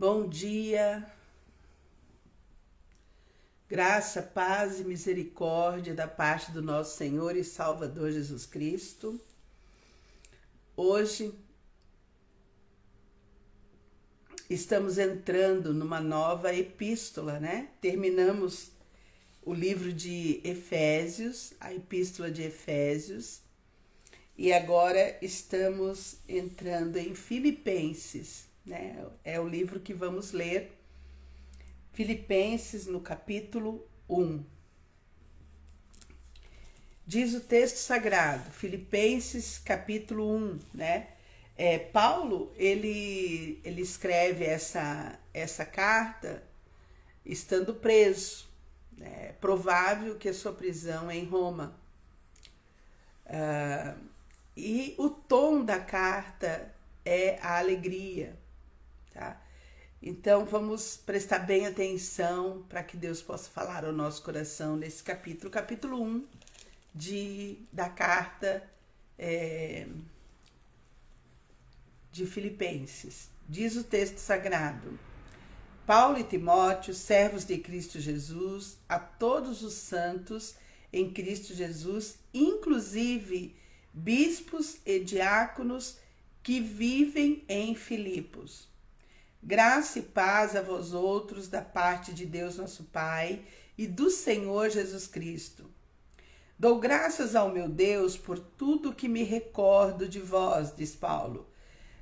Bom dia, graça, paz e misericórdia da parte do nosso Senhor e Salvador Jesus Cristo. Hoje estamos entrando numa nova epístola, né? Terminamos o livro de Efésios, a epístola de Efésios, e agora estamos entrando em Filipenses, né? É o livro que vamos ler, Filipenses no capítulo 1. Diz o texto sagrado, Filipenses capítulo 1, né? Paulo, ele escreve essa carta estando preso. É provável que a sua prisão é em Roma. E o tom da carta é a alegria, tá? Então vamos prestar bem atenção para que Deus possa falar ao nosso coração nesse capítulo 1 da carta de Filipenses. Diz o texto sagrado: Paulo e Timóteo, servos de Cristo Jesus, a todos os santos em Cristo Jesus, inclusive bispos e diáconos que vivem em Filipos. Graça e paz a vós outros da parte de Deus nosso Pai e do Senhor Jesus Cristo. Dou graças ao meu Deus por tudo que me recordo de vós, diz Paulo,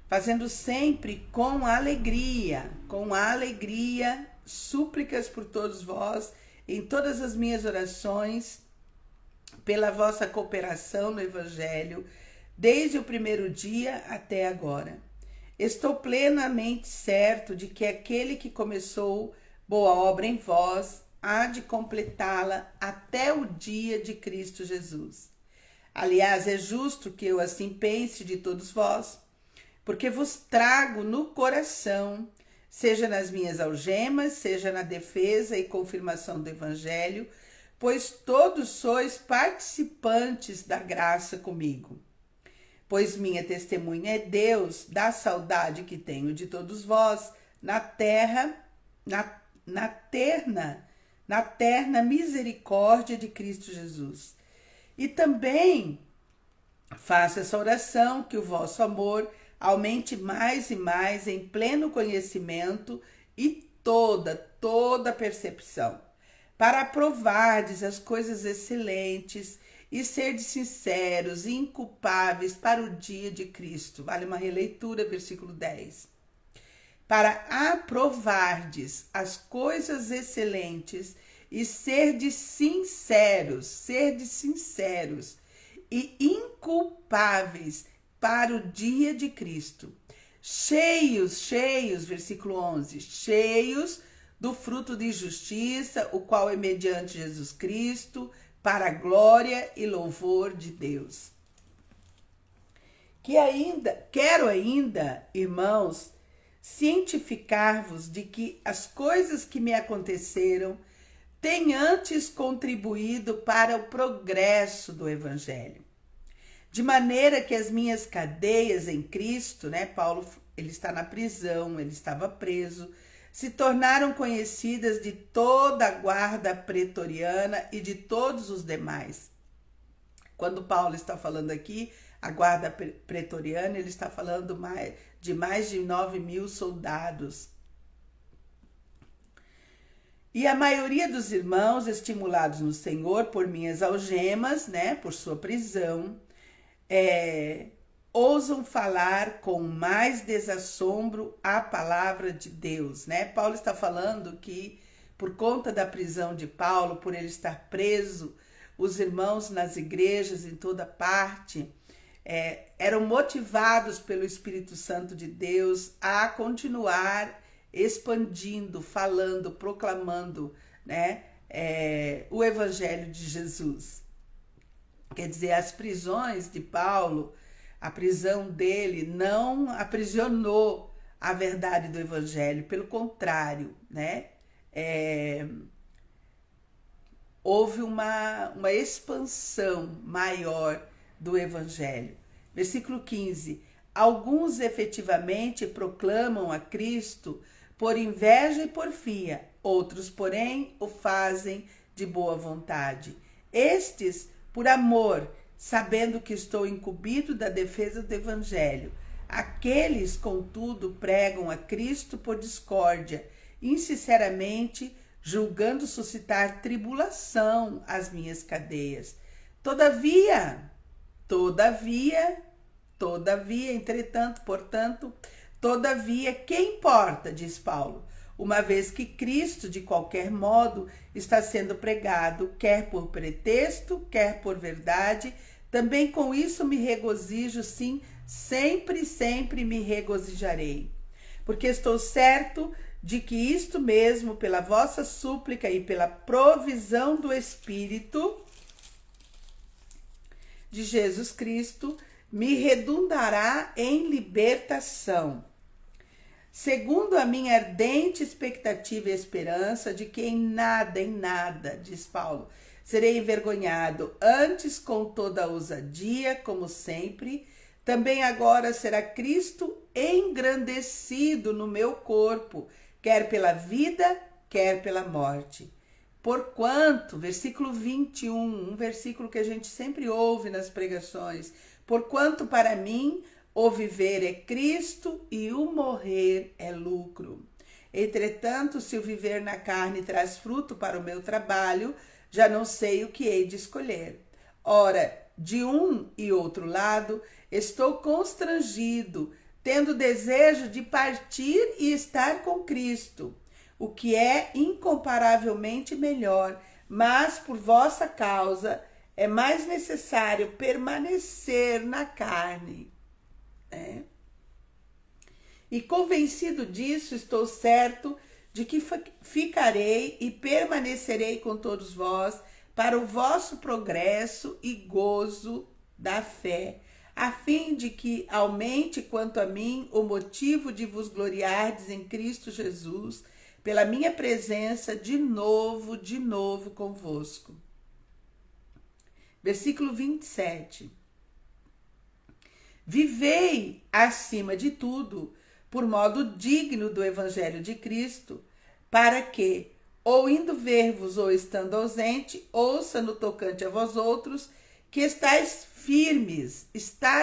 fazendo sempre com alegria, súplicas por todos vós, em todas as minhas orações, pela vossa cooperação no Evangelho, desde o primeiro dia até agora. Estou plenamente certo de que aquele que começou boa obra em vós há de completá-la até o dia de Cristo Jesus. Aliás, é justo que eu assim pense de todos vós, porque vos trago no coração, seja nas minhas algemas, seja na defesa e confirmação do Evangelho, pois todos sois participantes da graça comigo. Pois minha testemunha é Deus da saudade que tenho de todos vós na terna misericórdia de Cristo Jesus. E também faço essa oração que o vosso amor aumente mais e mais em pleno conhecimento e toda percepção, para aprovardes as coisas excelentes e serdes sinceros e inculpáveis para o dia de Cristo. Vale uma releitura, versículo 10. Para aprovardes as coisas excelentes e serdes sinceros e inculpáveis para o dia de Cristo. Cheios, versículo 11, cheios do fruto de justiça, o qual é mediante Jesus Cristo, para a glória e louvor de Deus. Quero ainda, irmãos, cientificar-vos de que as coisas que me aconteceram têm antes contribuído para o progresso do Evangelho. De maneira que as minhas cadeias em Cristo, né, Paulo, ele está na prisão, ele estava preso, se tornaram conhecidas de toda a guarda pretoriana e de todos os demais. Quando Paulo está falando aqui, a guarda pretoriana, ele está falando de mais de 9.000 soldados. E a maioria dos irmãos, estimulados no Senhor por minhas algemas, né, por sua prisão, ousam falar com mais desassombro a palavra de Deus, né? Paulo está falando que por conta da prisão de Paulo, por ele estar preso, os irmãos nas igrejas em toda parte eram motivados pelo Espírito Santo de Deus a continuar expandindo, falando, proclamando, né, o Evangelho de Jesus. Quer dizer, as prisões de Paulo, a prisão dele não aprisionou a verdade do Evangelho, pelo contrário, né? Houve uma expansão maior do Evangelho. Versículo 15. Alguns efetivamente proclamam a Cristo por inveja e porfia. Outros, porém, o fazem de boa vontade. Estes, por amor, sabendo que estou incumbido da defesa do evangelho. Aqueles, contudo, pregam a Cristo por discórdia, insinceramente, julgando suscitar tribulação às minhas cadeias. Todavia, entretanto, portanto, todavia, que importa, diz Paulo, uma vez que Cristo, de qualquer modo, está sendo pregado, quer por pretexto, quer por verdade, também com isso me regozijo, sim, sempre me regozijarei. Porque estou certo de que isto mesmo, pela vossa súplica e pela provisão do Espírito de Jesus Cristo, me redundará em libertação, segundo a minha ardente expectativa e esperança de que em nada, diz Paulo, serei envergonhado, antes com toda a ousadia, como sempre, também agora será Cristo engrandecido no meu corpo, quer pela vida, quer pela morte. Porquanto, versículo 21, um versículo que a gente sempre ouve nas pregações, porquanto para mim o viver é Cristo e o morrer é lucro. Entretanto, se o viver na carne traz fruto para o meu trabalho, já não sei o que hei de escolher. Ora, de um e outro lado, estou constrangido, tendo desejo de partir e estar com Cristo, o que é incomparavelmente melhor, mas por vossa causa é mais necessário permanecer na carne. E convencido disso, estou certo de que ficarei e permanecerei com todos vós para o vosso progresso e gozo da fé, a fim de que aumente quanto a mim o motivo de vos gloriardes em Cristo Jesus, pela minha presença de novo convosco. Versículo 27. Vivei acima de tudo, por modo digno do evangelho de Cristo, para que, ou indo ver-vos ou estando ausente, ouça no tocante a vós outros, que estar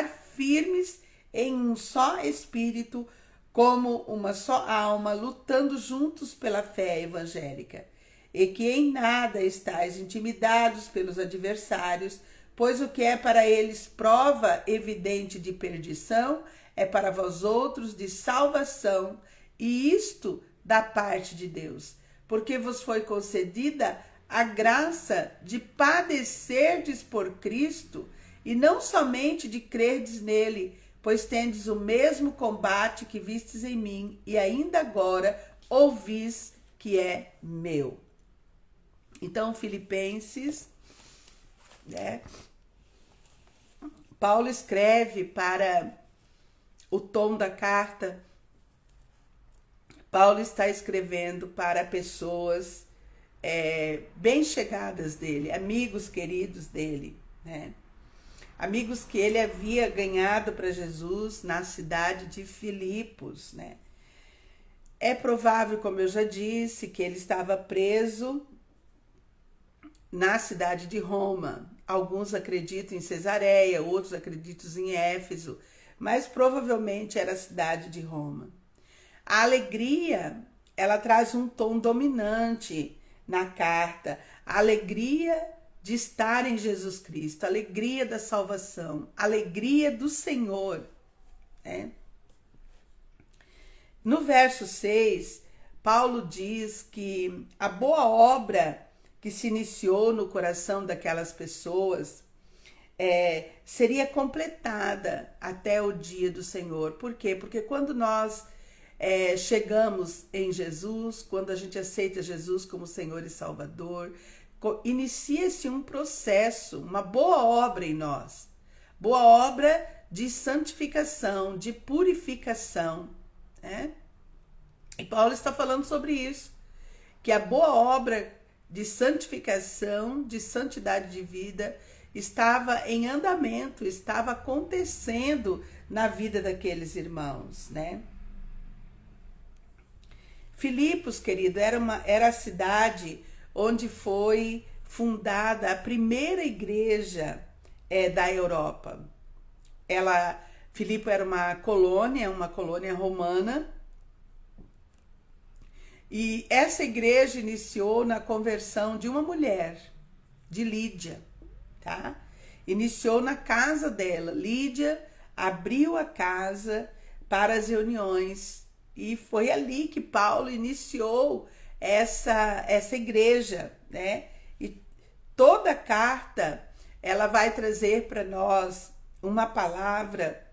firmes em um só espírito, como uma só alma, lutando juntos pela fé evangélica, e que em nada estáis intimidados pelos adversários, pois o que é para eles prova evidente de perdição, é para vós outros de salvação, e isto da parte de Deus, porque vos foi concedida a graça de padecerdes por Cristo, e não somente de crerdes nele, pois tendes o mesmo combate que vistes em mim, e ainda agora ouvis que é meu. Então, Filipenses, Paulo escreve para o tom da carta. Paulo está escrevendo para pessoas bem chegadas dele, amigos queridos dele, amigos que ele havia ganhado para Jesus na cidade de Filipos, É provável, como eu já disse, que ele estava preso na cidade de Roma. Alguns acreditam em Cesareia, outros acreditam em Éfeso, mas provavelmente era a cidade de Roma. A alegria, ela traz um tom dominante na carta, a alegria de estar em Jesus Cristo, a alegria da salvação, a alegria do Senhor. No verso 6, Paulo diz que a boa obra que se iniciou no coração daquelas pessoas seria completada até o dia do Senhor. Por quê? Porque quando nós chegamos em Jesus, quando a gente aceita Jesus como Senhor e Salvador, inicia-se um processo, uma boa obra em nós. Boa obra de santificação, de purificação. E Paulo está falando sobre isso, que a boa obra de santificação, de santidade de vida, estava em andamento, estava acontecendo na vida daqueles irmãos, Filipos, querido, era a cidade onde foi fundada a primeira igreja da Europa. Filipe era uma colônia romana, e essa igreja iniciou na conversão de uma mulher, de Lídia, tá? Iniciou na casa dela. Lídia abriu a casa para as reuniões e foi ali que Paulo iniciou essa igreja, né? E toda a carta ela vai trazer para nós uma palavra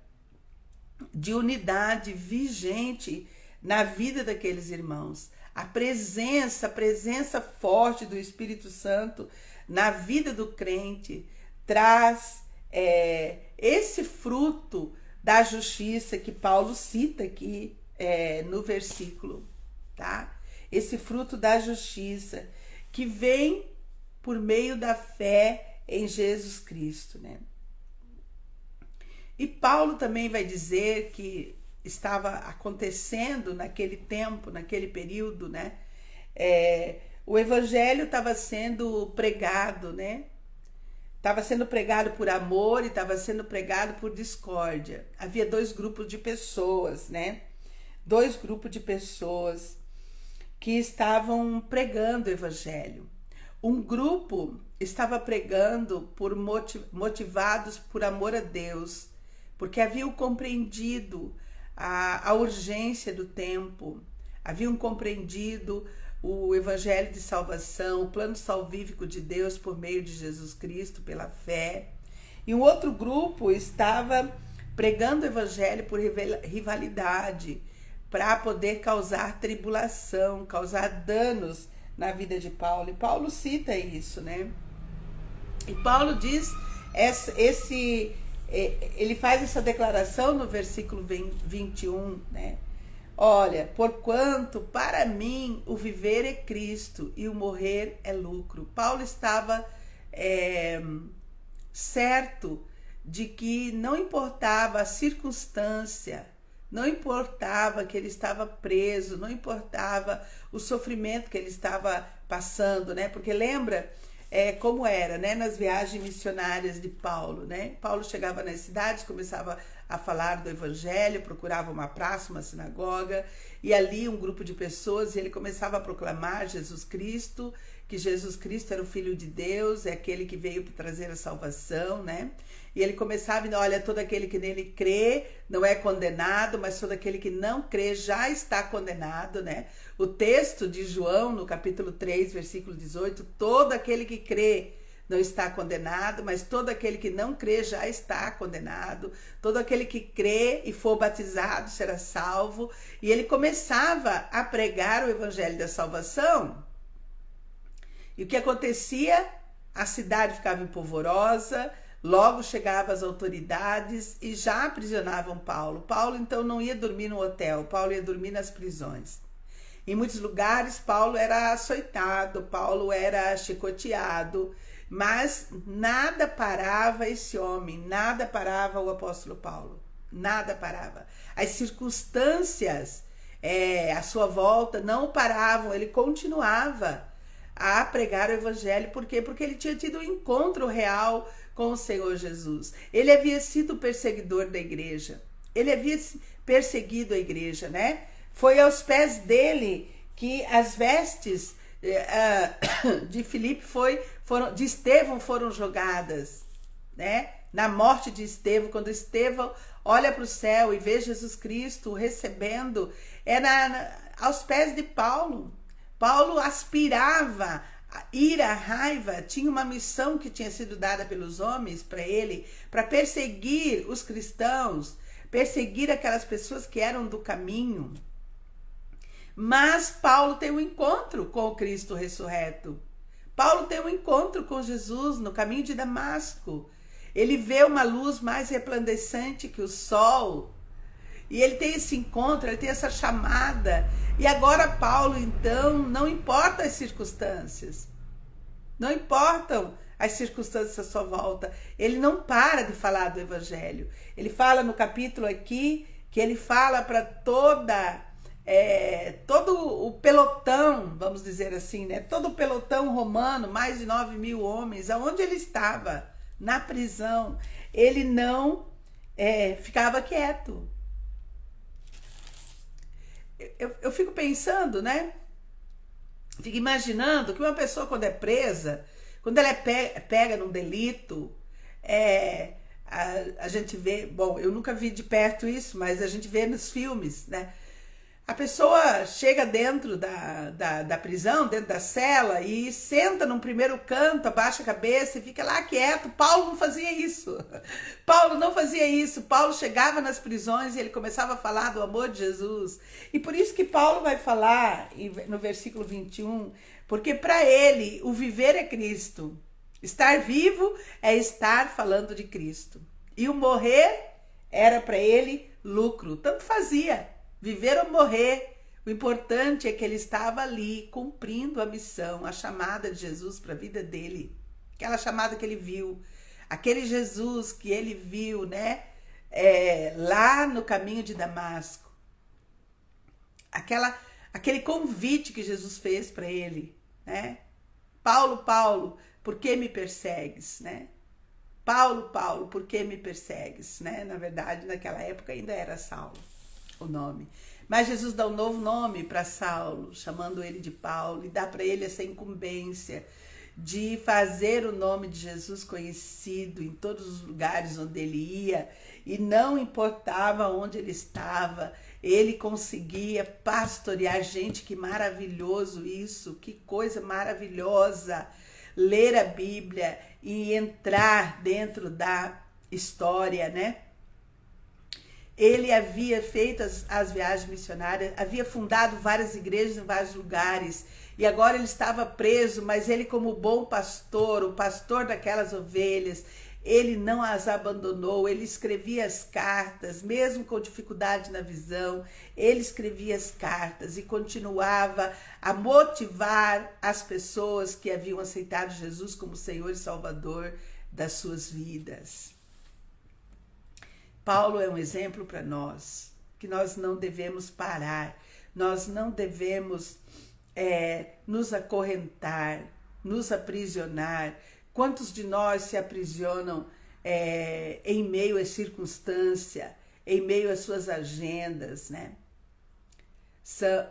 de unidade vigente na vida daqueles irmãos. A presença forte do Espírito Santo na vida do crente traz esse fruto da justiça que Paulo cita aqui no versículo, tá? Esse fruto da justiça que vem por meio da fé em Jesus Cristo, né? E Paulo também vai dizer que estava acontecendo naquele tempo, naquele período, né? O evangelho estava sendo pregado, né? Estava sendo pregado por amor e estava sendo pregado por discórdia. Havia dois grupos de pessoas, né? Dois grupos de pessoas que estavam pregando o evangelho. Um grupo estava pregando motivados por amor a Deus, porque haviam compreendido a urgência do tempo, haviam compreendido o evangelho de salvação, o plano salvífico de Deus por meio de Jesus Cristo, pela fé. E um outro grupo estava pregando o evangelho por rivalidade, para poder causar tribulação, causar danos na vida de Paulo. E Paulo cita isso, né? E Paulo diz, ele faz essa declaração no versículo 21, né? Olha, porquanto para mim o viver é Cristo e o morrer é lucro. Paulo estava certo de que não importava a circunstância, não importava que ele estava preso, não importava o sofrimento que ele estava passando, né? Porque lembra como era, né? Nas viagens missionárias de Paulo, né? Paulo chegava nas cidades, começava a falar do evangelho, procurava uma praça, uma sinagoga, e ali um grupo de pessoas, e ele começava a proclamar Jesus Cristo, que Jesus Cristo era o Filho de Deus, é aquele que veio para trazer a salvação, né? E ele começava, olha, todo aquele que nele crê não é condenado, mas todo aquele que não crê já está condenado, né? O texto de João, no capítulo 3, versículo 18, todo aquele que crê não está condenado, mas todo aquele que não crê já está condenado. Todo aquele que crê e for batizado será salvo. E ele começava a pregar o evangelho da salvação. E o que acontecia? A cidade ficava empolvorosa, logo chegavam as autoridades e já aprisionavam Paulo. Paulo, então, não ia dormir no hotel, Paulo ia dormir nas prisões. Em muitos lugares, Paulo era açoitado, Paulo era chicoteado, mas nada parava esse homem, nada parava o apóstolo Paulo, nada parava. As circunstâncias à sua volta não paravam, ele continuava a pregar o evangelho. Por quê? Porque ele tinha tido um encontro real com o Senhor Jesus. Ele havia sido perseguidor da igreja, ele havia perseguido a igreja, né? Foi aos pés dele que as vestes de Filipe de Estevão foram jogadas, né? Na morte de Estevão, quando Estevão olha para o céu e vê Jesus Cristo recebendo, aos pés de Paulo. Paulo aspirava a ira, a raiva, tinha uma missão que tinha sido dada pelos homens para ele, para perseguir os cristãos, perseguir aquelas pessoas que eram do caminho. Mas Paulo tem um encontro com o Cristo ressurreto. Paulo tem um encontro com Jesus no caminho de Damasco. Ele vê uma luz mais resplandecente que o sol. E ele tem esse encontro, ele tem essa chamada. E agora Paulo, então, não importa as circunstâncias. Não importam as circunstâncias à sua volta. Ele não para de falar do evangelho. Ele fala no capítulo aqui, que ele fala para toda todo o pelotão, vamos dizer assim, né? Todo o pelotão romano, mais de 9.000 homens, aonde ele estava? Na prisão. Ele não ficava quieto. Eu fico pensando, né? Fico imaginando que uma pessoa, quando é presa, quando ela é pega num delito, a gente vê, bom, eu nunca vi de perto isso, mas a gente vê nos filmes, né? A pessoa chega dentro da prisão, dentro da cela, e senta num primeiro canto, abaixa a cabeça e fica lá quieto. Paulo não fazia isso. Paulo não fazia isso. Paulo chegava nas prisões e ele começava a falar do amor de Jesus. E por isso que Paulo vai falar no versículo 21, porque para ele o viver é Cristo. Estar vivo é estar falando de Cristo. E o morrer era para ele lucro. Tanto fazia. Viver ou morrer, o importante é que ele estava ali cumprindo a missão, a chamada de Jesus para a vida dele. Aquela chamada que ele viu, aquele Jesus que ele viu, né, lá no caminho de Damasco. Aquele convite que Jesus fez para ele, né? Paulo, Paulo, por que me persegues, né? Paulo, Paulo, por que me persegues, né? Na verdade, naquela época ainda era Saulo o nome. Mas Jesus dá um novo nome para Saulo, chamando ele de Paulo, e dá para ele essa incumbência de fazer o nome de Jesus conhecido em todos os lugares onde ele ia, e não importava onde ele estava, ele conseguia pastorear gente. Que maravilhoso isso, que coisa maravilhosa, ler a Bíblia e entrar dentro da história, né? Ele havia feito as viagens missionárias, havia fundado várias igrejas em vários lugares, e agora ele estava preso, mas ele, como bom pastor, o pastor daquelas ovelhas, ele não as abandonou. Ele escrevia as cartas, mesmo com dificuldade na visão, ele escrevia as cartas e continuava a motivar as pessoas que haviam aceitado Jesus como Senhor e Salvador das suas vidas. Paulo é um exemplo para nós, que nós não devemos parar, nós não devemos nos acorrentar, nos aprisionar. Quantos de nós se aprisionam em meio à circunstância, em meio às suas agendas, né?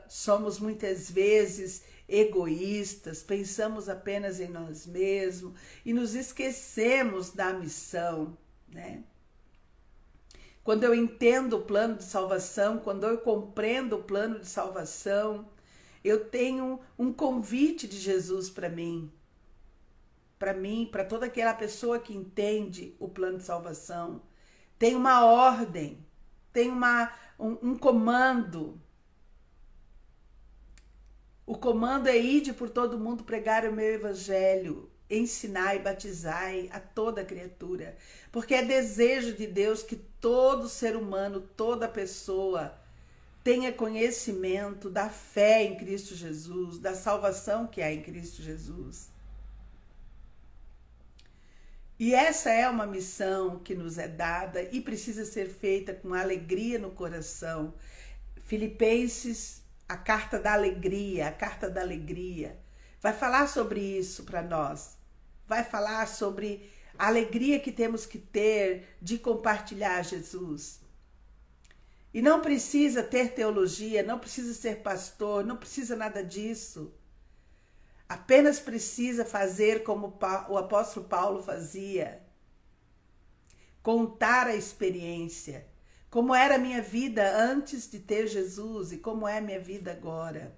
Somos muitas vezes egoístas, pensamos apenas em nós mesmos e nos esquecemos da missão, né? Quando eu entendo o plano de salvação, quando eu compreendo o plano de salvação, eu tenho um convite de Jesus para mim, para toda aquela pessoa que entende o plano de salvação. Tem uma ordem, tem um comando. O comando é: ide por todo mundo pregar o meu evangelho, ensinai e batizai a toda criatura, porque é desejo de Deus que todo ser humano, toda pessoa tenha conhecimento da fé em Cristo Jesus, da salvação que há em Cristo Jesus. E essa é uma missão que nos é dada e precisa ser feita com alegria no coração. Filipenses, a carta da alegria, vai falar sobre isso para nós. Vai falar sobre a alegria que temos que ter de compartilhar Jesus. E não precisa ter teologia, não precisa ser pastor, não precisa nada disso. Apenas precisa fazer como o apóstolo Paulo fazia. Contar a experiência. Como era a minha vida antes de ter Jesus e como é a minha vida agora.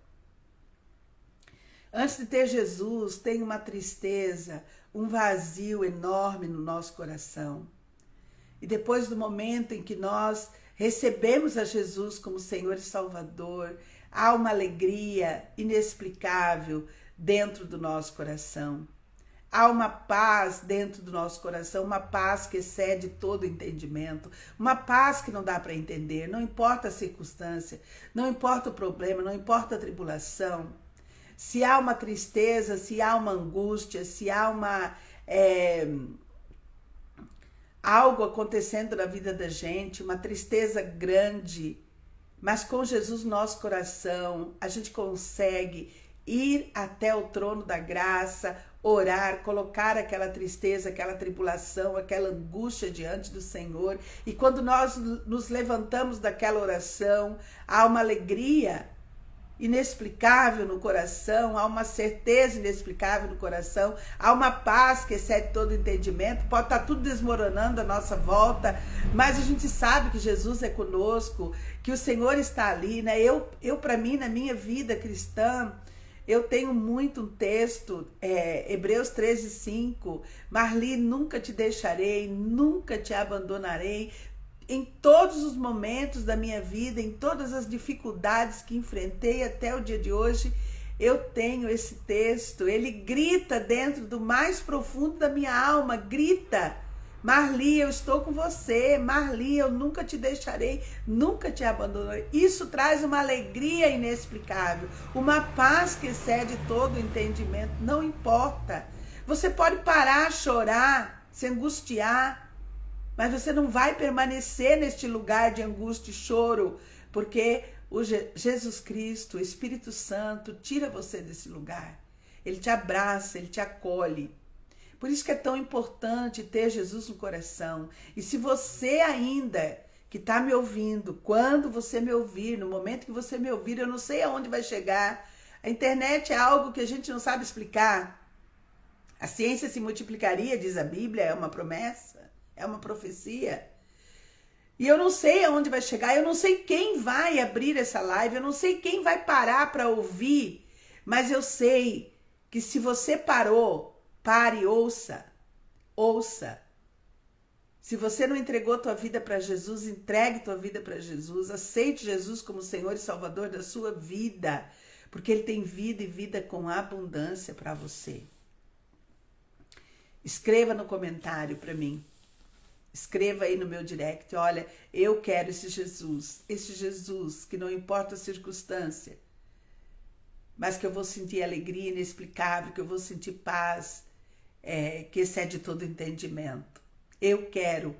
Antes de ter Jesus, tem uma tristeza, um vazio enorme no nosso coração. E depois do momento em que nós recebemos a Jesus como Senhor e Salvador, há uma alegria inexplicável dentro do nosso coração. Há uma paz dentro do nosso coração, uma paz que excede todo entendimento, uma paz que não dá para entender, não importa a circunstância, não importa o problema, não importa a tribulação. Se há uma tristeza, se há uma angústia, se há algo acontecendo na vida da gente, uma tristeza grande, Mas com Jesus no nosso coração, a gente consegue ir até o trono da graça, orar, colocar aquela tristeza, aquela tribulação, aquela angústia diante do Senhor. E quando nós nos levantamos daquela oração, há uma alegria inexplicável no coração, há uma certeza inexplicável no coração, há uma paz que excede todo entendimento. Pode estar tudo desmoronando à nossa volta, mas a gente sabe que Jesus é conosco, que o Senhor está ali, né? Eu para mim, na minha vida cristã, eu tenho muito um texto, Hebreus 13:5, Marli, nunca te deixarei, nunca te abandonarei. Em todos os momentos da minha vida, em todas as dificuldades que enfrentei até o dia de hoje, eu tenho esse texto. Ele grita dentro do mais profundo da minha alma, grita: Marli, eu estou com você. Marli, eu nunca te deixarei, nunca te abandonarei. Isso traz uma alegria inexplicável, uma paz que excede todo o entendimento. Não importa. Você pode parar, chorar, se angustiar, mas você não vai permanecer neste lugar de angústia e choro, porque o Jesus Cristo, o Espírito Santo, tira você desse lugar. Ele te abraça, ele te acolhe. Por isso que é tão importante ter Jesus no coração. E se você ainda que está me ouvindo, quando você me ouvir, no momento que você me ouvir, eu não sei aonde vai chegar. A internet é algo que a gente não sabe explicar. A ciência se multiplicaria, diz a Bíblia, é uma promessa. É uma profecia. E eu não sei aonde vai chegar, eu não sei quem vai abrir essa live, eu não sei quem vai parar para ouvir, mas eu sei que se você parou, pare e ouça. Ouça. Se você não entregou tua vida para Jesus, entregue tua vida para Jesus. Aceite Jesus como Senhor e Salvador da sua vida, porque Ele tem vida e vida com abundância para você. Escreva no comentário para mim. Escreva aí no meu direct: olha, eu quero esse Jesus que não importa a circunstância, mas que eu vou sentir alegria inexplicável, que eu vou sentir paz, que excede todo entendimento. Eu quero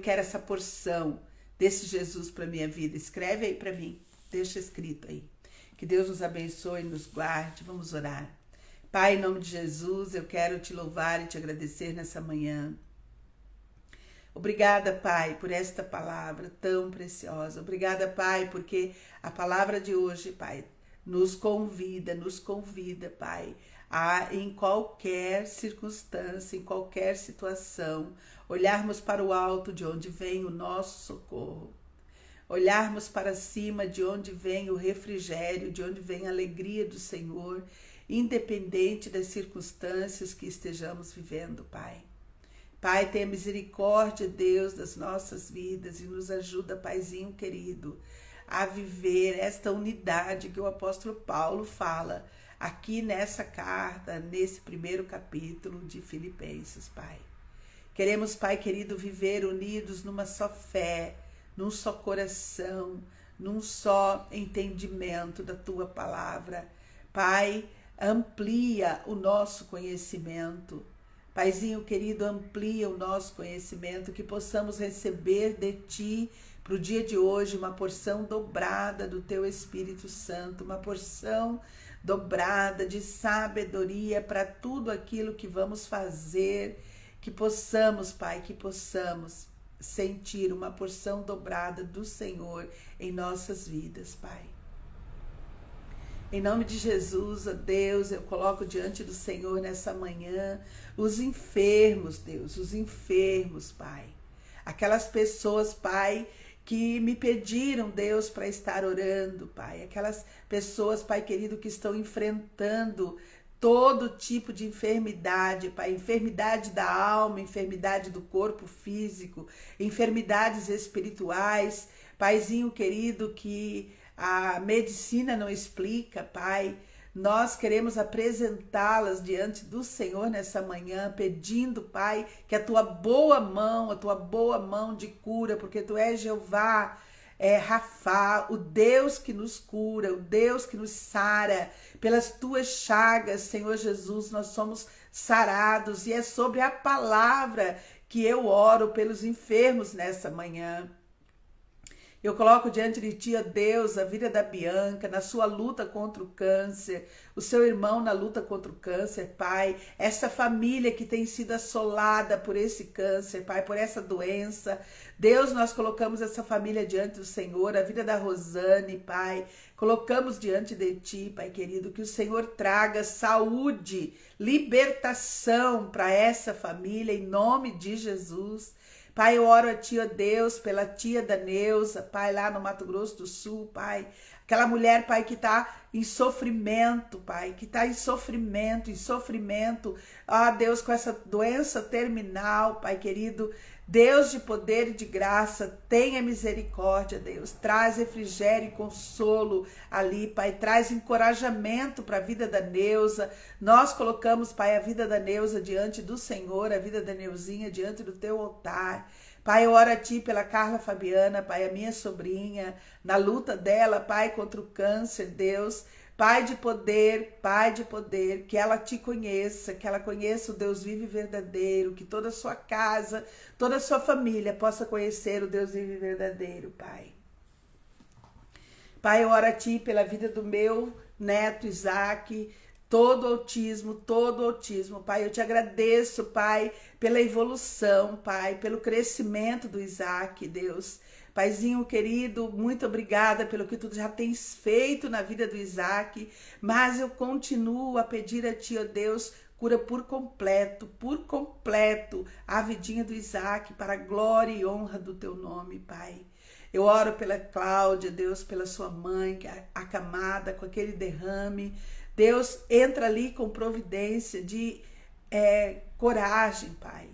essa porção desse Jesus para minha vida. Escreve aí para mim, deixa escrito aí. Que Deus nos abençoe e nos guarde. Vamos orar. Pai, em nome de Jesus, eu quero te louvar e te agradecer nessa manhã. Obrigada, Pai, por esta palavra tão preciosa. Obrigada, Pai, porque a palavra de hoje, Pai, nos convida, Pai, a, em qualquer circunstância, em qualquer situação, olharmos para o alto de onde vem o nosso socorro. Olharmos para cima de onde vem o refrigério, de onde vem a alegria do Senhor, independente das circunstâncias que estejamos vivendo, Pai. Pai, tenha misericórdia, Deus, das nossas vidas e nos ajuda, Paizinho querido, a viver esta unidade que o apóstolo Paulo fala aqui nessa carta, nesse primeiro capítulo de Filipenses, Pai. Queremos, Pai querido, viver unidos numa só fé, num só coração, num só entendimento da Tua palavra. Pai, amplia o nosso conhecimento. Paizinho querido, amplia o nosso conhecimento, que possamos receber de Ti, para o dia de hoje, uma porção dobrada do Teu Espírito Santo, uma porção dobrada de sabedoria para tudo aquilo que vamos fazer, que possamos, Pai, que possamos sentir uma porção dobrada do Senhor em nossas vidas, Pai. Em nome de Jesus, ó Deus, eu coloco diante do Senhor nessa manhã os enfermos, Deus, os enfermos, Pai. Aquelas pessoas, Pai, que me pediram, Deus, para estar orando, Pai. Aquelas pessoas, Pai querido, que estão enfrentando todo tipo de enfermidade, Pai. Enfermidade da alma, enfermidade do corpo físico, enfermidades espirituais. Paizinho querido, que a medicina não explica, Pai. Nós queremos apresentá-las diante do Senhor nessa manhã, pedindo, Pai, que a Tua boa mão de cura, porque Tu és Jeová, Rafá, o Deus que nos cura, o Deus que nos sara. Pelas Tuas chagas, Senhor Jesus, nós somos sarados, e é sobre a palavra que eu oro pelos enfermos nessa manhã. Eu coloco diante de ti, ó Deus, a vida da Bianca, na sua luta contra o câncer, o seu irmão na luta contra o câncer, Pai, essa família que tem sido assolada por esse câncer, Pai, por essa doença. Deus, nós colocamos essa família diante do Senhor, a vida da Rosane, Pai, colocamos diante de ti, Pai querido, que o Senhor traga saúde, libertação para essa família, em nome de Jesus. Pai, eu oro a ti, ó Deus, pela tia da Neuza, Pai, lá no Mato Grosso do Sul, Pai. Aquela mulher, Pai, que está em sofrimento, Pai, que está em sofrimento. Ó Deus, com essa doença terminal, Pai querido, Deus de poder e de graça, tenha misericórdia, Deus. Traz refrigério e consolo ali, Pai. Traz encorajamento para a vida da Neuza. Nós colocamos, Pai, a vida da Neuza diante do Senhor, a vida da Neuzinha diante do teu altar. Pai, eu oro a ti pela Carla Fabiana, Pai, a minha sobrinha, na luta dela, Pai, contra o câncer, Deus. Pai de poder, que ela te conheça, que ela conheça o Deus vivo e verdadeiro, que toda a sua casa, toda a sua família possa conhecer o Deus vivo e verdadeiro, Pai. Pai, eu oro a ti pela vida do meu neto Isaac, todo autismo, Pai, eu te agradeço, Pai, pela evolução, Pai, pelo crescimento do Isaac, Deus. Paizinho querido, muito obrigada pelo que tu já tens feito na vida do Isaac, mas eu continuo a pedir a ti, ó Deus, cura por completo, a vidinha do Isaac, para a glória e honra do teu nome, Pai. Eu oro pela Cláudia, Deus, pela sua mãe, que é acamada com aquele derrame. Deus, entra ali com providência de coragem, Pai,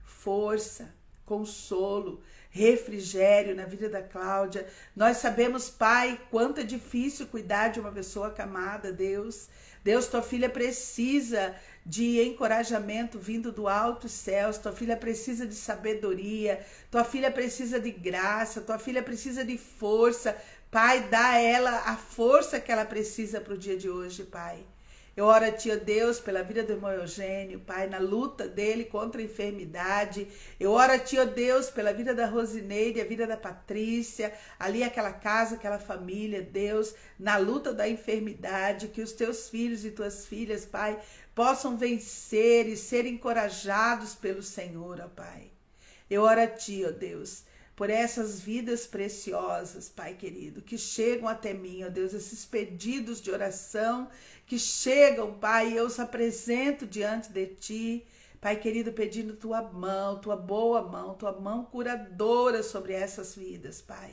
força, consolo, refrigério na vida da Cláudia. Nós sabemos, Pai, quanto é difícil cuidar de uma pessoa acamada, Deus. Deus, tua filha precisa de encorajamento vindo do alto céus, tua filha precisa de sabedoria, tua filha precisa de graça, tua filha precisa de força. Pai, dá a ela a força que ela precisa para o dia de hoje, Pai. Eu oro a ti, ó Deus, pela vida do irmão Eugênio, Pai, na luta dele contra a enfermidade. Eu oro a ti, ó Deus, pela vida da Rosineide, a vida da Patrícia, ali aquela casa, aquela família, Deus, na luta da enfermidade, que os teus filhos e tuas filhas, Pai, possam vencer e ser encorajados pelo Senhor, ó Pai. Eu oro a ti, ó Deus, por essas vidas preciosas, Pai querido, que chegam até mim, ó Deus, esses pedidos de oração que chegam, Pai, eu os apresento diante de ti, Pai querido, pedindo tua mão, tua boa mão, tua mão curadora sobre essas vidas, Pai.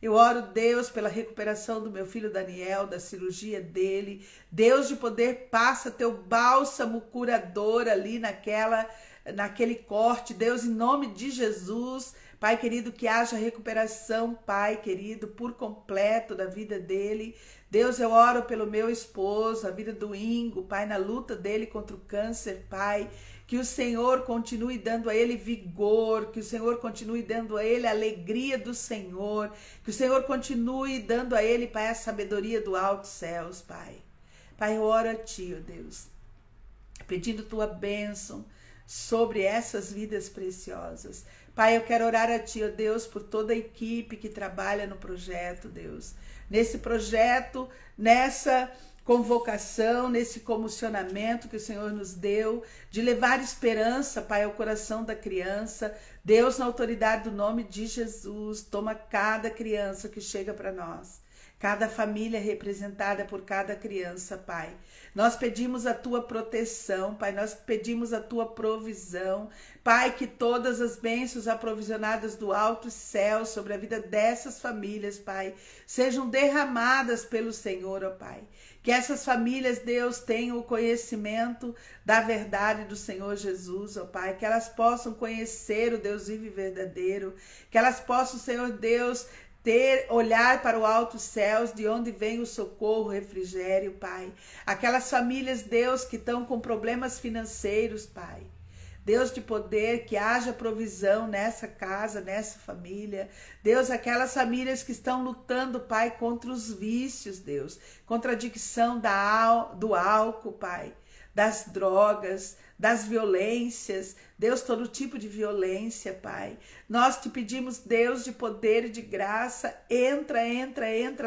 Eu oro, Deus, pela recuperação do meu filho Daniel, da cirurgia dele. Deus de poder, passa teu bálsamo curador ali naquele corte, Deus, em nome de Jesus. Pai querido, que haja recuperação, Pai querido, por completo da vida dele. Deus, eu oro pelo meu esposo, a vida do Ingo, Pai, na luta dele contra o câncer, Pai. Que o Senhor continue dando a ele vigor, que o Senhor continue dando a ele a alegria do Senhor, que o Senhor continue dando a ele, Pai, a sabedoria do alto céus, Pai. Pai, eu oro a ti, ó Deus, pedindo tua bênção sobre essas vidas preciosas. Pai, eu quero orar a ti, ó Deus, por toda a equipe que trabalha no projeto, Deus. Nesse projeto, nessa convocação, nesse comissionamento que o Senhor nos deu, de levar esperança, Pai, ao coração da criança. Deus, na autoridade do nome de Jesus, toma cada criança que chega para nós, cada família representada por cada criança, Pai. Nós pedimos a tua proteção, Pai, nós pedimos a tua provisão, Pai, que todas as bênçãos aprovisionadas do alto céu sobre a vida dessas famílias, Pai, sejam derramadas pelo Senhor, ó Pai. Que essas famílias, Deus, tenham o conhecimento da verdade do Senhor Jesus, ó Pai, que elas possam conhecer o Deus vivo e verdadeiro, que elas possam, Senhor Deus, olhar para o alto céus, de onde vem o socorro, o refrigério, Pai. Aquelas famílias, Deus, que estão com problemas financeiros, Pai. Deus de poder, que haja provisão nessa casa, nessa família. Deus, aquelas famílias que estão lutando, Pai, contra os vícios, Deus. Contra a adicção do álcool, Pai. das drogas, das violências, Deus, todo tipo de violência, Pai. Nós te pedimos, Deus de poder e de graça, entra,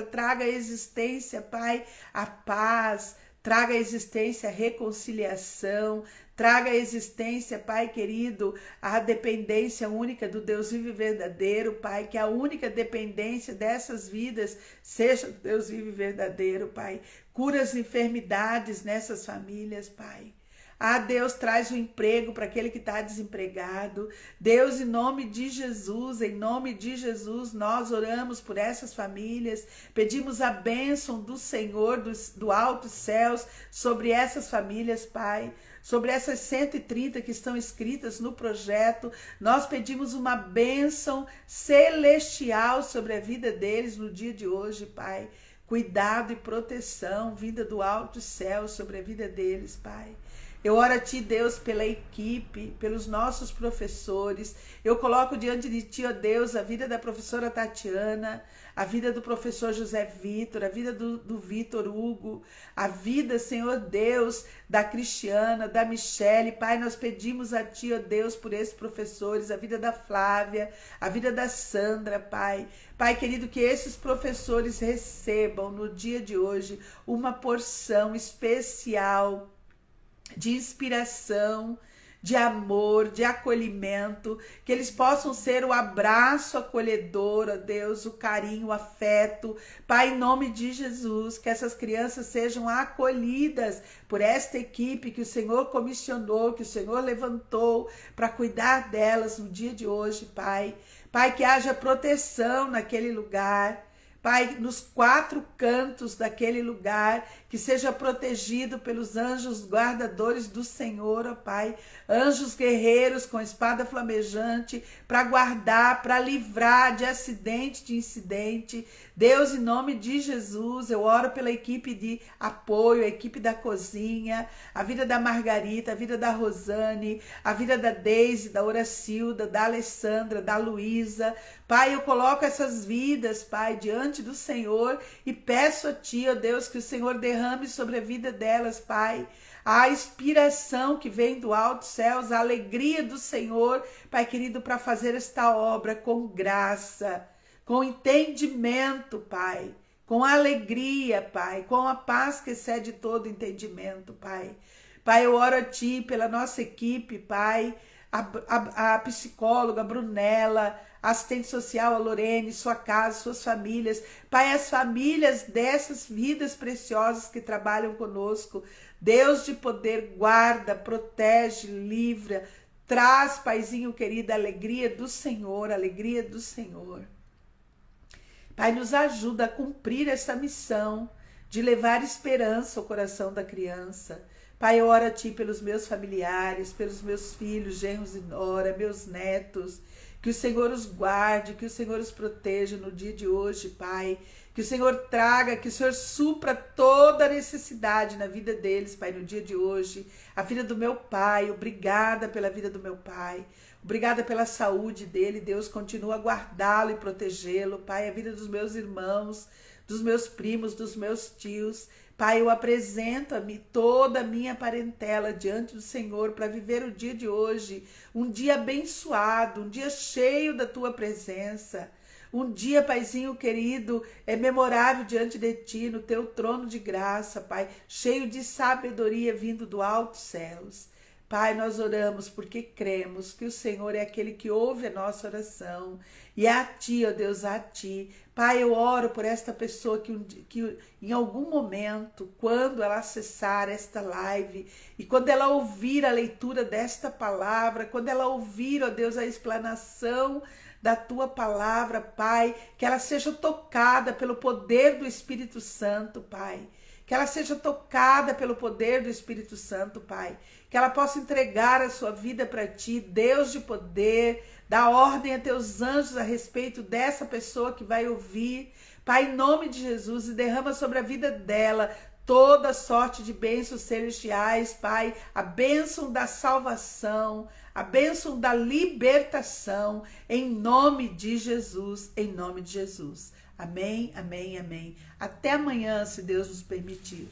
traga à existência, Pai, a paz, traga à existência a reconciliação, traga à existência, Pai querido, a dependência única do Deus vivo e verdadeiro, Pai, que a única dependência dessas vidas seja do Deus vivo e verdadeiro, Pai. Cura as enfermidades nessas famílias, Pai. Ah, Deus, traz o emprego para aquele que está desempregado. Deus, em nome de Jesus, nós oramos por essas famílias, pedimos a bênção do Senhor, do alto céus, sobre essas famílias, Pai. Sobre essas 130 que estão inscritas no projeto, nós pedimos uma bênção celestial sobre a vida deles no dia de hoje, Pai. Cuidado e proteção, vinda do alto céu sobre a vida deles, Pai. Eu oro a Ti, Deus, pela equipe, pelos nossos professores. Eu coloco diante de Ti, ó Deus, a vida da professora Tatiana, a vida do professor José Vitor, a vida do Vitor Hugo, a vida, Senhor Deus, da Cristiana, da Michele. Pai, nós pedimos a Ti, ó Deus, por esses professores, a vida da Flávia, a vida da Sandra, Pai. Pai querido, que esses professores recebam no dia de hoje uma porção especial de inspiração, de amor, de acolhimento, que eles possam ser o abraço acolhedor, ó Deus, o carinho, o afeto. Pai, em nome de Jesus, que essas crianças sejam acolhidas por esta equipe que o Senhor comissionou, que o Senhor levantou para cuidar delas no dia de hoje, Pai. Pai, que haja proteção naquele lugar. Pai, nos 4 cantos daquele lugar, que seja protegido pelos anjos guardadores do Senhor, ó Pai. Anjos guerreiros com espada flamejante, para guardar, para livrar de acidente, de incidente. Deus, em nome de Jesus, eu oro pela equipe de apoio, a equipe da cozinha, a vida da Margarita, a vida da Rosane, a vida da Deise, da Horacilda, da Alessandra, da Luísa. Pai, eu coloco essas vidas, Pai, diante do Senhor e peço a Ti, ó Deus, que o Senhor derrame sobre a vida delas, Pai, a inspiração que vem do alto céus, a alegria do Senhor, Pai querido, para fazer esta obra com graça, com entendimento, Pai, com alegria, Pai, com a paz que excede todo entendimento, Pai. Pai, eu oro a Ti pela nossa equipe, Pai, a psicóloga, a Brunella, a assistente social, a Lorene, sua casa, suas famílias. Pai, as famílias dessas vidas preciosas que trabalham conosco. Deus de poder, guarda, protege, livra. Traz, Paizinho querido, a alegria do Senhor, a alegria do Senhor. Pai, nos ajuda a cumprir essa missão de levar esperança ao coração da criança. Pai, eu oro a Ti pelos meus familiares, pelos meus filhos, genros e nora, meus netos. Que o Senhor os guarde, que o Senhor os proteja no dia de hoje, Pai. Que o Senhor traga, que o Senhor supra toda a necessidade na vida deles, Pai, no dia de hoje. A vida do meu pai, obrigada pela vida do meu pai. Obrigada pela saúde dele, Deus, continua a guardá-lo e protegê-lo. Pai, a vida dos meus irmãos, dos meus primos, dos meus tios. Pai, eu apresento toda a minha parentela diante do Senhor para viver o dia de hoje, um dia abençoado, um dia cheio da Tua presença, um dia, Paizinho querido, memorável diante de Ti, no Teu trono de graça, Pai, cheio de sabedoria vindo do alto céus. Pai, nós oramos porque cremos que o Senhor é aquele que ouve a nossa oração. E a Ti, ó Deus, a Ti. Pai, eu oro por esta pessoa que em algum momento, quando ela acessar esta live e quando ela ouvir a leitura desta palavra, quando ela ouvir, ó Deus, a explanação da Tua palavra, Pai, que ela seja tocada pelo poder do Espírito Santo, Pai. Que ela seja tocada pelo poder do Espírito Santo, Pai. Que ela possa entregar a sua vida para Ti, Deus de poder. Dá ordem a Teus anjos a respeito dessa pessoa que vai ouvir. Pai, em nome de Jesus, e derrama sobre a vida dela toda sorte de bênçãos celestiais, Pai. A bênção da salvação, a bênção da libertação, em nome de Jesus, em nome de Jesus. Amém, amém, amém. Até amanhã, se Deus nos permitir.